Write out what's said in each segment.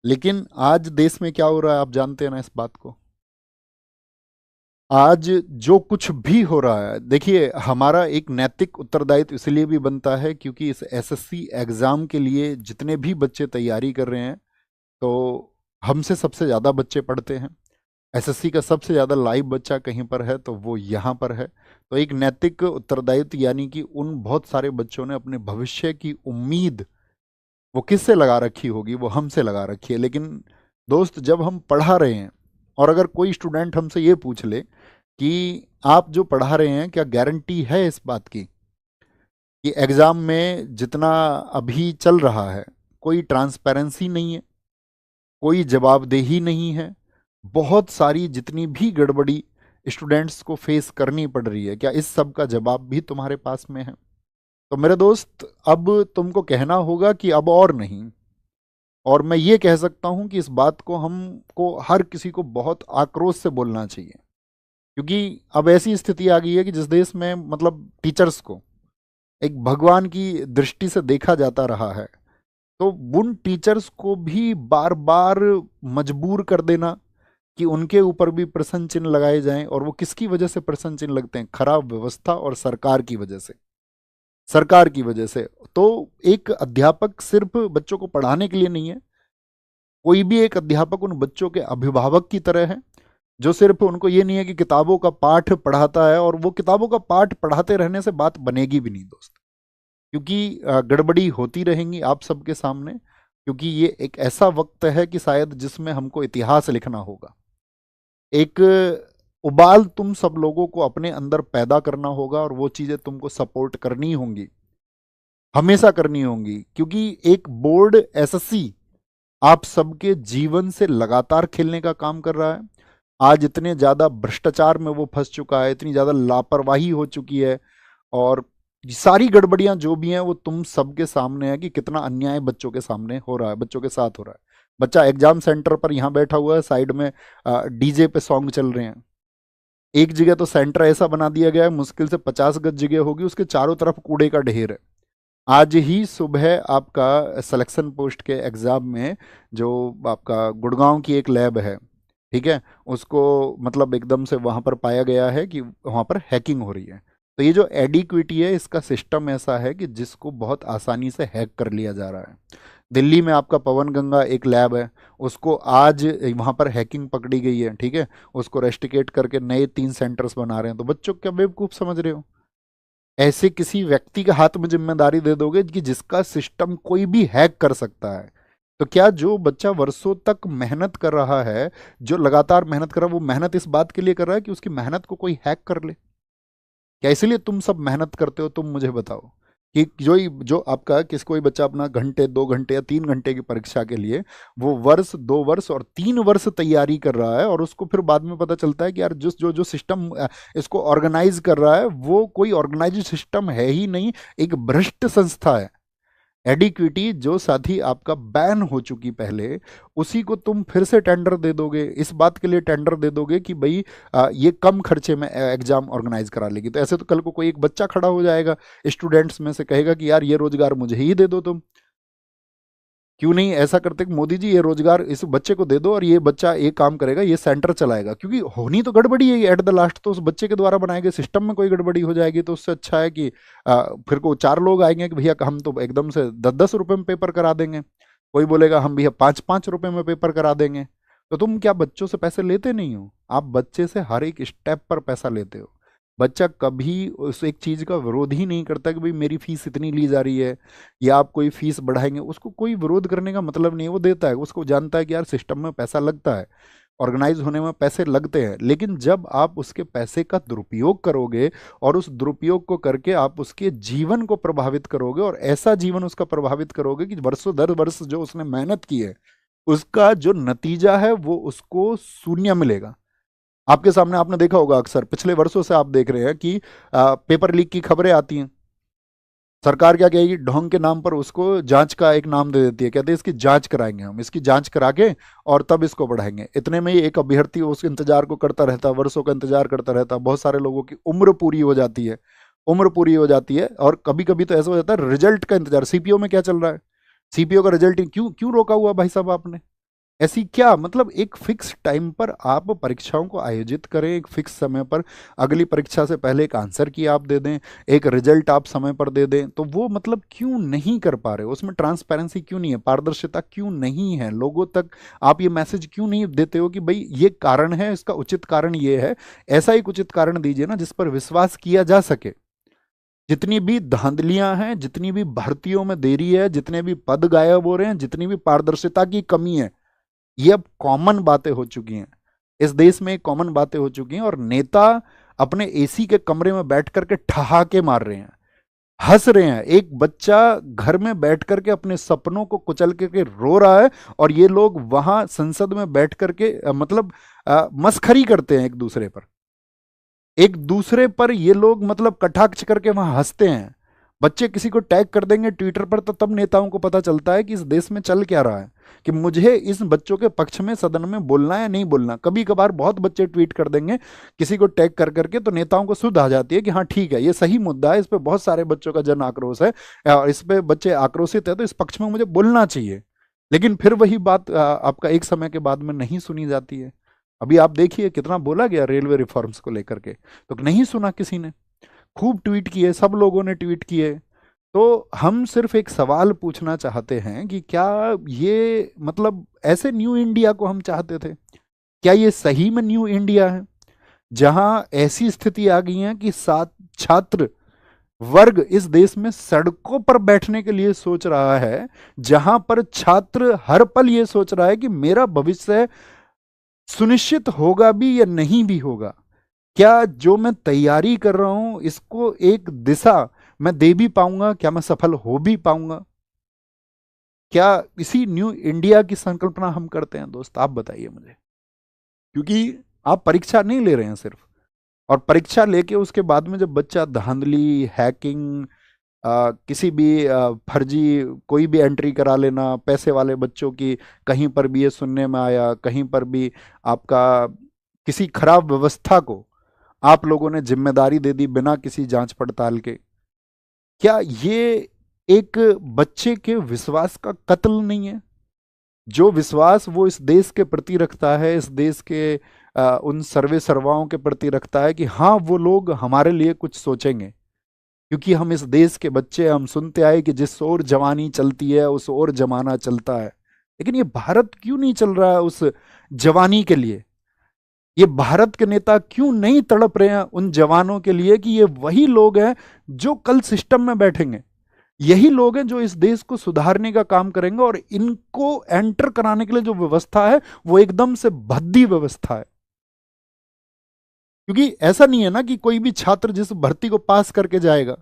लेकिन आज देश में क्या हो रहा है आप जानते हैं ना इस बात को। आज जो कुछ भी हो रहा है, देखिए हमारा एक नैतिक उत्तरदायित्व इसलिए भी बनता है क्योंकि इस एसएससी एग्जाम के लिए जितने भी बच्चे तैयारी कर रहे हैं, तो हमसे सबसे ज़्यादा बच्चे पढ़ते हैं। एसएससी का सबसे ज़्यादा लाइव बच्चा कहीं पर है तो वो यहाँ पर है। तो एक नैतिक उत्तरदायित्व यानी कि उन बहुत सारे बच्चों ने अपने भविष्य की उम्मीद वो किससे लगा रखी होगी, वो हमसे लगा रखी है। लेकिन दोस्त, जब हम पढ़ा रहे हैं और अगर कोई स्टूडेंट हमसे ये पूछ ले कि आप जो पढ़ा रहे हैं क्या गारंटी है इस बात की कि एग्ज़ाम में जितना अभी चल रहा है कोई ट्रांसपेरेंसी नहीं है, कोई जवाबदेही नहीं है, बहुत सारी जितनी भी गड़बड़ी स्टूडेंट्स को फेस करनी पड़ रही है, क्या इस सब का जवाब भी तुम्हारे पास में है? तो मेरे दोस्त, अब तुमको कहना होगा कि अब और नहीं। और मैं ये कह सकता हूं कि इस बात को हमको हर किसी को बहुत आक्रोश से बोलना चाहिए, क्योंकि अब ऐसी स्थिति आ गई है कि जिस देश में मतलब टीचर्स को एक भगवान की दृष्टि से देखा जाता रहा है, तो उन टीचर्स को भी बार बार मजबूर कर देना कि उनके ऊपर भी प्रश्न चिन्ह लगाए जाएं। और वो किसकी वजह से प्रश्न चिन्ह लगते हैं? खराब व्यवस्था और सरकार की वजह से। सरकार की वजह से। तो एक अध्यापक सिर्फ बच्चों को पढ़ाने के लिए नहीं है, कोई भी एक अध्यापक उन बच्चों के अभिभावक की तरह है, जो सिर्फ उनको ये नहीं है कि किताबों का पाठ पढ़ाता है और वो किताबों का पाठ पढ़ाते रहने से बात बनेगी भी नहीं दोस्त। क्योंकि गड़बड़ी होती रहेंगी आप सबके सामने, क्योंकि ये एक ऐसा वक्त है कि शायद जिसमें हमको इतिहास लिखना होगा। एक उबाल तुम सब लोगों को अपने अंदर पैदा करना होगा और वो चीज़ें तुमको सपोर्ट करनी होंगी, हमेशा करनी होंगी, क्योंकि एक बोर्ड एसएससी आप सबके जीवन से लगातार खेलने का काम कर रहा है। आज इतने ज़्यादा भ्रष्टाचार में वो फंस चुका है, इतनी ज़्यादा लापरवाही हो चुकी है, और सारी गड़बड़ियां जो भी हैं वो तुम सबके सामने है कि कितना अन्याय बच्चों के सामने हो रहा है, बच्चों के साथ हो रहा है। बच्चा एग्जाम सेंटर पर यहाँ बैठा हुआ है, साइड में डीजे पे सॉन्ग चल रहे हैं। एक जगह तो सेंटर ऐसा बना दिया गया है, मुश्किल से 50 गज जगह होगी, उसके चारों तरफ कूड़े का ढेर है। आज ही सुबह आपका सिलेक्शन पोस्ट के एग्ज़ाम में जो आपका गुड़गांव की एक लैब है, ठीक है, उसको मतलब एकदम से वहाँ पर पाया गया है कि वहाँ पर हैकिंग हो रही है। तो ये जो एडिक्विटी है, इसका सिस्टम ऐसा है कि जिसको बहुत आसानी से हैक कर लिया जा रहा है। दिल्ली में आपका पवन गंगा एक लैब है, उसको आज वहाँ पर हैकिंग पकड़ी गई है, ठीक है, उसको रेस्टिकेट करके नए 3 सेंटर्स बना रहे हैं। तो बच्चों क्या बेवकूफ़ समझ रहे हो? ऐसे किसी व्यक्ति के हाथ में जिम्मेदारी दे दोगे कि जिसका सिस्टम कोई भी हैक कर सकता है। तो क्या जो बच्चा वर्षों तक मेहनत कर रहा है, जो लगातार मेहनत कर रहा है, वो मेहनत इस बात के लिए कर रहा है कि उसकी मेहनत को कोई हैक कर ले? क्या इसलिए तुम सब मेहनत करते हो? तुम मुझे बताओ कि जो आपका किस कोई बच्चा अपना घंटे 2 घंटे या 3 घंटे की परीक्षा के लिए वो वर्ष 2 वर्ष और 3 वर्ष तैयारी कर रहा है, और उसको फिर बाद में पता चलता है कि यार जो जो सिस्टम इसको ऑर्गेनाइज कर रहा है वो कोई ऑर्गेनाइज सिस्टम है ही नहीं, एक भ्रष्ट संस्था है। एडिक्विटी जो साथी आपका बैन हो चुकी पहले, उसी को तुम फिर से टेंडर दे दोगे, इस बात के लिए टेंडर दे दोगे कि भाई ये कम खर्चे में एग्जाम ऑर्गेनाइज करा लेगी। तो ऐसे तो कल को कोई एक बच्चा खड़ा हो जाएगा स्टूडेंट्स में से, कहेगा कि यार ये रोजगार मुझे ही दे दो तुम। क्यों नहीं ऐसा करते कि मोदी जी ये रोजगार इस बच्चे को दे दो और ये बच्चा ये काम करेगा, ये सेंटर चलाएगा। क्योंकि होनी तो गड़बड़ी है एट द लास्ट, तो उस बच्चे के द्वारा बनाए गए सिस्टम में कोई गड़बड़ी हो जाएगी, तो उससे अच्छा है कि फिर को 4 लोग आएंगे कि भैया हम तो एकदम से 10-10 रुपए में पेपर करा देंगे, कोई बोलेगा हम भैया 5-5 रुपए में पेपर करा देंगे। तो तुम क्या बच्चों से पैसे लेते नहीं हो? आप बच्चे से हर एक स्टेप पर पैसा लेते हो। बच्चा कभी उस एक चीज़ का विरोध ही नहीं करता कि भाई मेरी फीस इतनी ली जा रही है या आप कोई फीस बढ़ाएंगे, उसको कोई विरोध करने का मतलब नहीं है। वो देता है, उसको जानता है कि यार सिस्टम में पैसा लगता है, ऑर्गेनाइज होने में पैसे लगते हैं। लेकिन जब आप उसके पैसे का दुरुपयोग करोगे और उस दुरुपयोग को करके आप उसके जीवन को प्रभावित करोगे, और ऐसा जीवन उसका प्रभावित करोगे कि वर्षों दर वर्ष जो उसने मेहनत की है उसका जो नतीजा है वो उसको शून्य मिलेगा। आपके सामने आपने देखा होगा, अक्सर पिछले वर्षों से आप देख रहे हैं कि पेपर लीक की खबरें आती हैं। सरकार क्या कहेगी? ढोंग के नाम पर उसको जांच का एक नाम दे देती है, कहते हैं इसकी जांच कराएंगे, हम इसकी जांच करा के और तब इसको बढ़ाएंगे। इतने में ही एक अभ्यर्थी उस इंतजार को करता रहता है, वर्षों का इंतजार करता रहता है। बहुत सारे लोगों की उम्र पूरी हो जाती है, उम्र पूरी हो जाती है, और कभी कभी तो ऐसा हो जाता है रिजल्ट का इंतजार। सीपीओ में क्या चल रहा है? सीपीओ का रिजल्ट क्यों क्यों रोका हुआ भाई साहब आपने? ऐसी क्या मतलब एक फिक्स टाइम पर आप परीक्षाओं को आयोजित करें, एक फिक्स समय पर अगली परीक्षा से पहले एक आंसर की आप दे दें, एक रिजल्ट आप समय पर दे दें, तो वो मतलब क्यों नहीं कर पा रहे हो? उसमें ट्रांसपेरेंसी क्यों नहीं है, पारदर्शिता क्यों नहीं है? लोगों तक आप ये मैसेज क्यों नहीं देते हो कि भाई ये कारण है, इसका उचित कारण ये है? ऐसा एक उचित कारण दीजिए ना जिस पर विश्वास किया जा सके। जितनी भी धांधलियां हैं, जितनी भी भर्तियों में देरी है, जितने भी पद गायब हो रहे हैं, जितनी भी पारदर्शिता की कमी है, ये अब कॉमन बातें हो चुकी हैं। इस देश में कॉमन बातें हो चुकी हैं और नेता अपने एसी के कमरे में बैठ करके ठहाके मार रहे हैं, हंस रहे हैं। एक बच्चा घर में बैठ करके अपने सपनों को कुचल करके रो रहा है और ये लोग वहां संसद में बैठ करके मतलब मस्खरी करते हैं एक दूसरे पर ये लोग मतलब कटाक्ष करके वहां हंसते हैं। बच्चे किसी को टैग कर देंगे ट्विटर पर तो तब नेताओं को पता चलता है कि इस देश में चल क्या रहा है, कि मुझे इस बच्चों के पक्ष में सदन में बोलना है या नहीं बोलना। कभी कभार बहुत बच्चे ट्वीट कर देंगे किसी को टैग कर करके, तो नेताओं को सुध आ जाती है कि हाँ ठीक है, ये सही मुद्दा है, इस पर बहुत सारे बच्चों का जन आक्रोश है और इस पे बच्चे आक्रोशित है, तो इस पक्ष में मुझे बोलना चाहिए। लेकिन फिर वही बात आपका एक समय के बाद में नहीं सुनी जाती है। अभी आप देखिए कितना बोला गया रेलवे रिफॉर्म्स को लेकर के, तो नहीं सुना किसी ने। खूब ट्वीट किए, सब लोगों ने ट्वीट किए। तो हम सिर्फ एक सवाल पूछना चाहते हैं कि क्या ये मतलब ऐसे न्यू इंडिया को हम चाहते थे? क्या ये सही में न्यू इंडिया है जहां ऐसी स्थिति आ गई है कि सात छात्र वर्ग इस देश में सड़कों पर बैठने के लिए सोच रहा है, जहां पर छात्र हर पल ये सोच रहा है कि मेरा भविष्य सुनिश्चित होगा भी या नहीं भी होगा? क्या जो मैं तैयारी कर रहा हूं इसको एक दिशा मैं दे भी पाऊंगा? क्या मैं सफल हो भी पाऊंगा? क्या इसी न्यू इंडिया की संकल्पना हम करते हैं दोस्त? आप बताइए मुझे। क्योंकि आप परीक्षा नहीं ले रहे हैं सिर्फ, और परीक्षा लेके उसके बाद में जब बच्चा धांधली, हैकिंग, किसी भी फर्जी कोई भी एंट्री करा लेना, पैसे वाले बच्चों की, कहीं पर भी ये सुनने में आया, कहीं पर भी आपका किसी खराब व्यवस्था को आप लोगों ने जिम्मेदारी दे दी बिना किसी जांच पड़ताल के। क्या ये एक बच्चे के विश्वास का कत्ल नहीं है? जो विश्वास वो इस देश के प्रति रखता है, इस देश के उन सर्वे सर्वाओं के प्रति रखता है कि हाँ वो लोग हमारे लिए कुछ सोचेंगे, क्योंकि हम इस देश के बच्चे, हम सुनते आए कि जिस ओर जवानी चलती है उस ओर जमाना चलता है। लेकिन ये भारत क्यों नहीं चल रहा है उस जवानी के लिए? ये भारत के नेता क्यों नहीं तड़प रहे हैं उन जवानों के लिए कि ये वही लोग हैं जो कल सिस्टम में बैठेंगे, यही लोग हैं जो इस देश को सुधारने का काम करेंगे, और इनको एंटर कराने के लिए जो व्यवस्था है वो एकदम से भद्दी व्यवस्था है। क्योंकि ऐसा नहीं है ना कि कोई भी छात्र जिस भर्ती को पास करके जाएगा,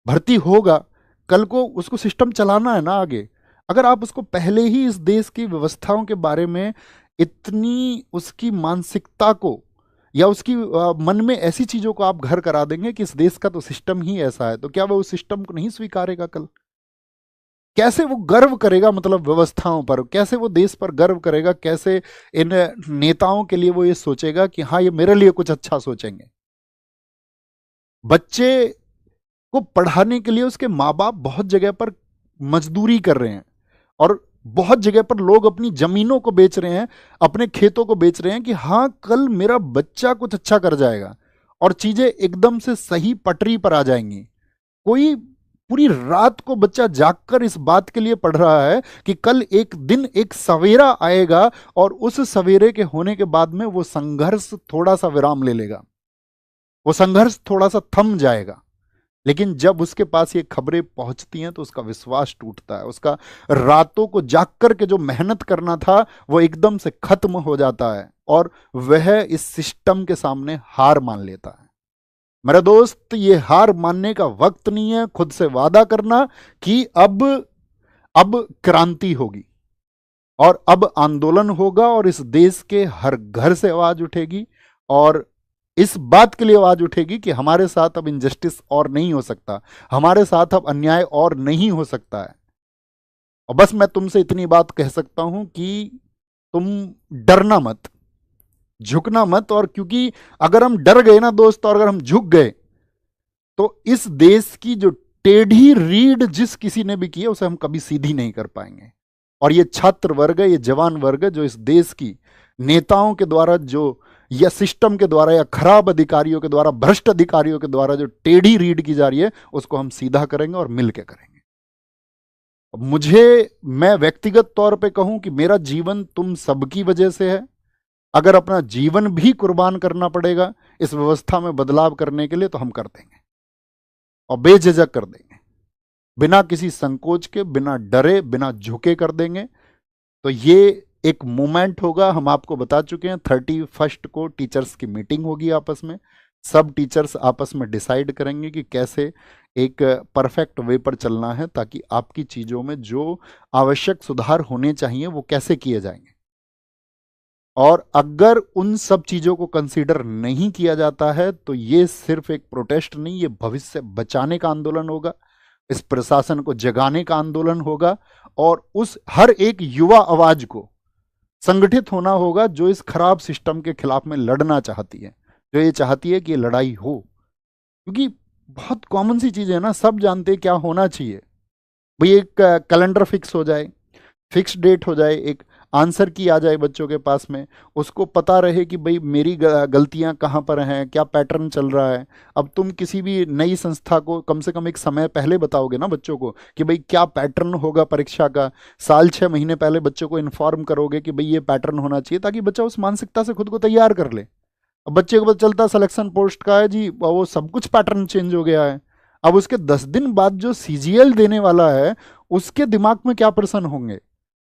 भर्ती होगा, कल को उसको सिस्टम चलाना है ना आगे। अगर आप उसको पहले ही इस देश की व्यवस्थाओं के बारे में इतनी उसकी मानसिकता को या उसकी मन में ऐसी चीजों को आप घर करा देंगे कि इस देश का तो सिस्टम ही ऐसा है, तो क्या वो उस सिस्टम को नहीं स्वीकारेगा कल? कैसे वो गर्व करेगा मतलब व्यवस्थाओं पर? कैसे वो देश पर गर्व करेगा? कैसे इन नेताओं के लिए वो ये सोचेगा कि हाँ ये मेरे लिए कुछ अच्छा सोचेंगे? बच्चे को पढ़ाने के लिए उसके माँ बाप बहुत जगह पर मजदूरी कर रहे हैं, और बहुत जगह पर लोग अपनी जमीनों को बेच रहे हैं, अपने खेतों को बेच रहे हैं कि हाँ कल मेरा बच्चा कुछ अच्छा कर जाएगा और चीजें एकदम से सही पटरी पर आ जाएंगी। कोई पूरी रात को बच्चा जागकर इस बात के लिए पढ़ रहा है कि कल एक दिन एक सवेरा आएगा और उस सवेरे के होने के बाद में वो संघर्ष थोड़ा सा विराम ले लेगा, वो संघर्ष थोड़ा सा थम जाएगा। लेकिन जब उसके पास ये खबरें पहुंचती हैं तो उसका विश्वास टूटता है, उसका रातों को जाग कर के जो मेहनत करना था वो एकदम से खत्म हो जाता है और वह इस सिस्टम के सामने हार मान लेता है। मेरा दोस्त, ये हार मानने का वक्त नहीं है। खुद से वादा करना कि अब क्रांति होगी और अब आंदोलन होगा और इस देश के हर घर से आवाज उठेगी, और इस बात के लिए आवाज उठेगी कि हमारे साथ अब इनजस्टिस और नहीं हो सकता, हमारे साथ अब अन्याय और नहीं हो सकता है। और बस मैं तुमसे इतनी बात कह सकता हूं कि तुम डरना मत, झुकना मत। और क्योंकि अगर हम डर गए ना दोस्त, और अगर हम झुक गए तो इस देश की जो टेढ़ी रीढ़ जिस किसी ने भी की है उसे हम कभी सीधी नहीं कर पाएंगे। और ये छात्र वर्ग है, ये जवान वर्ग है, जो इस देश की नेताओं के द्वारा जो, या सिस्टम के द्वारा, या खराब अधिकारियों के द्वारा, भ्रष्ट अधिकारियों के द्वारा जो टेढ़ी रीड की जा रही है, उसको हम सीधा करेंगे और मिल के करेंगे। मैं व्यक्तिगत तौर पे कहूं कि मेरा जीवन तुम सबकी वजह से है। अगर अपना जीवन भी कुर्बान करना पड़ेगा इस व्यवस्था में बदलाव करने के लिए, तो हम कर देंगे और बेझिझक कर देंगे, बिना किसी संकोच के, बिना डरे, बिना झुके कर देंगे। तो ये एक मूवमेंट होगा। हम आपको बता चुके हैं 31 को टीचर्स की मीटिंग होगी आपस में। सब टीचर्स आपस में डिसाइड करेंगे कि कैसे एक परफेक्ट वे पर चलना है, ताकि आपकी चीज़ों में जो आवश्यक सुधार होने चाहिए वो कैसे किए जाएंगे। और अगर उन सब चीज़ों को कंसीडर नहीं किया जाता है, तो ये सिर्फ एक प्रोटेस्ट नहीं, ये भविष्य बचाने का आंदोलन होगा, इस प्रशासन को जगाने का आंदोलन होगा, और उस हर एक युवा आवाज को संगठित होना होगा जो इस खराब सिस्टम के खिलाफ में लड़ना चाहती है, जो ये चाहती है कि ये लड़ाई हो। क्योंकि बहुत कॉमन सी चीज़ है ना, सब जानते हैं क्या होना चाहिए। भाई एक कैलेंडर फिक्स हो जाए, फिक्स डेट हो जाए, एक आंसर की आ जाए बच्चों के पास में, उसको पता रहे कि भाई मेरी गलतियां कहाँ पर हैं, क्या पैटर्न चल रहा है। अब तुम किसी भी नई संस्था को कम से कम एक समय पहले बताओगे ना बच्चों को कि भाई क्या पैटर्न होगा परीक्षा का, साल 6 महीने पहले बच्चों को इन्फॉर्म करोगे कि भाई ये पैटर्न होना चाहिए, ताकि बच्चा उस मानसिकता से खुद को तैयार कर ले। अब बच्चे को पता चलता सिलेक्शन पोस्ट का है जी, वो सब कुछ पैटर्न चेंज हो गया है। अब उसके 10 दिन बाद जो सीजीएल देने वाला है, उसके दिमाग में क्या प्रश्न होंगे?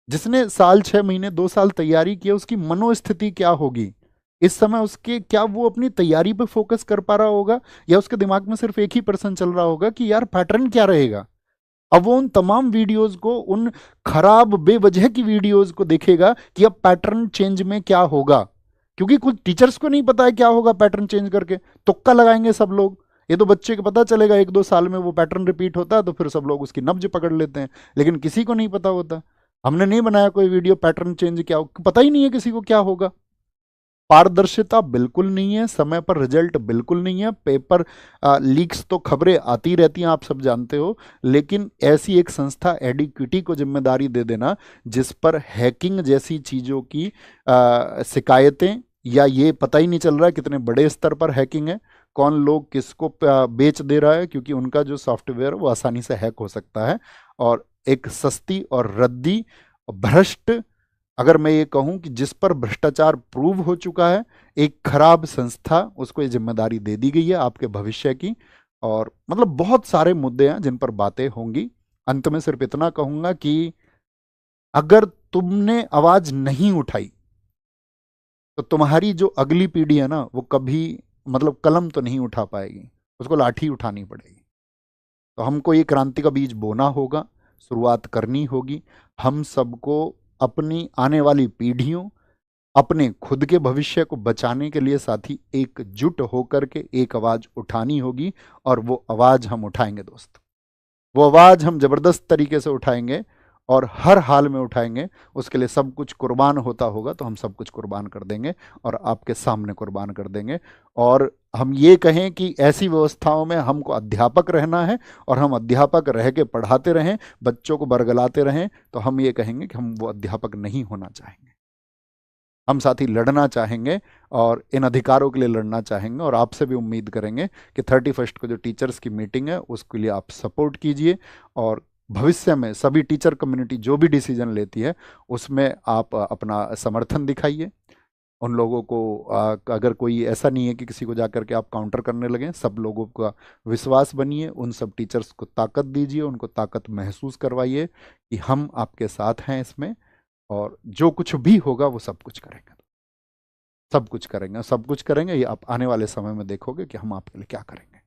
जिसने साल 6 महीने 2 साल तैयारी की, उसकी मनोस्थिति क्या होगी इस समय? उसके क्या वो अपनी तैयारी पे फोकस कर पा रहा होगा, या उसके दिमाग में सिर्फ एक ही प्रश्न चल रहा होगा कि यार पैटर्न क्या रहेगा? अब वो उन तमाम वीडियोस को, उन खराब बेवजह की वीडियोस को देखेगा कि अब पैटर्न चेंज में क्या होगा। क्योंकि कुछ टीचर्स को नहीं पता है क्या होगा पैटर्न चेंज करके, तुक्का लगाएंगे सब लोग। ये तो बच्चे को पता चलेगा 1-2 साल में वो पैटर्न रिपीट होता है, तो फिर सब लोग उसकी नब्ज पकड़ लेते हैं, लेकिन किसी को नहीं पता होता। हमने नहीं बनाया कोई वीडियो पैटर्न चेंज क्या हो, पता ही नहीं है किसी को क्या होगा। पारदर्शिता बिल्कुल नहीं है, समय पर रिजल्ट बिल्कुल नहीं है, पेपर लीक्स तो खबरें आती रहती हैं, आप सब जानते हो। लेकिन ऐसी एक संस्था एडिक्विटी को जिम्मेदारी दे देना, जिस पर हैकिंग जैसी चीज़ों की शिकायतें, या ये पता ही नहीं चल रहा है कितने बड़े स्तर पर हैकिंग है, कौन लोग किसको बेच दे रहा है, क्योंकि उनका जो सॉफ्टवेयर वो आसानी से हैक हो सकता है। और एक सस्ती और रद्दी, भ्रष्ट, अगर मैं ये कहूं कि जिस पर भ्रष्टाचार प्रूव हो चुका है, एक खराब संस्था, उसको ये जिम्मेदारी दे दी गई है आपके भविष्य की। और मतलब बहुत सारे मुद्दे हैं जिन पर बातें होंगी। अंत में सिर्फ इतना कहूंगा कि अगर तुमने आवाज नहीं उठाई, तो तुम्हारी जो अगली पीढ़ी है ना, वो कभी मतलब कलम तो नहीं उठा पाएगी, उसको लाठी उठानी पड़ेगी। तो हमको ये क्रांति का बीज बोना होगा, शुरुआत करनी होगी। हम सबको अपनी आने वाली पीढ़ियों, अपने खुद के भविष्य को बचाने के लिए साथी एकजुट होकर के एक आवाज उठानी होगी। और वो आवाज हम उठाएंगे दोस्त, वो आवाज हम जबरदस्त तरीके से उठाएंगे, और हर हाल में उठाएंगे। उसके लिए सब कुछ कुर्बान होता होगा तो हम सब कुछ कुर्बान कर देंगे, और आपके सामने कुर्बान कर देंगे। और हम ये कहें कि ऐसी व्यवस्थाओं में हमको अध्यापक रहना है, और हम अध्यापक रह के पढ़ाते रहें, बच्चों को बरगलाते रहें, तो हम ये कहेंगे कि हम वो अध्यापक नहीं होना चाहेंगे। हम साथी लड़ना चाहेंगे, और इन अधिकारों के लिए लड़ना चाहेंगे। और आपसे भी उम्मीद करेंगे कि 31 को जो टीचर्स की मीटिंग है उसके लिए आप सपोर्ट कीजिए, और भविष्य में सभी टीचर कम्युनिटी जो भी डिसीजन लेती है उसमें आप अपना समर्थन दिखाइए। उन लोगों को अगर कोई ऐसा नहीं है कि किसी को जाकर के आप काउंटर करने लगें, सब लोगों का विश्वास बनिए, उन सब टीचर्स को ताकत दीजिए, उनको ताकत महसूस करवाइए कि हम आपके साथ हैं इसमें, और जो कुछ भी होगा वो सब कुछ करेंगे, सब कुछ करेंगे, सब कुछ करेंगे। ये आप आने वाले समय में देखोगे कि हम आपके लिए क्या करेंगे।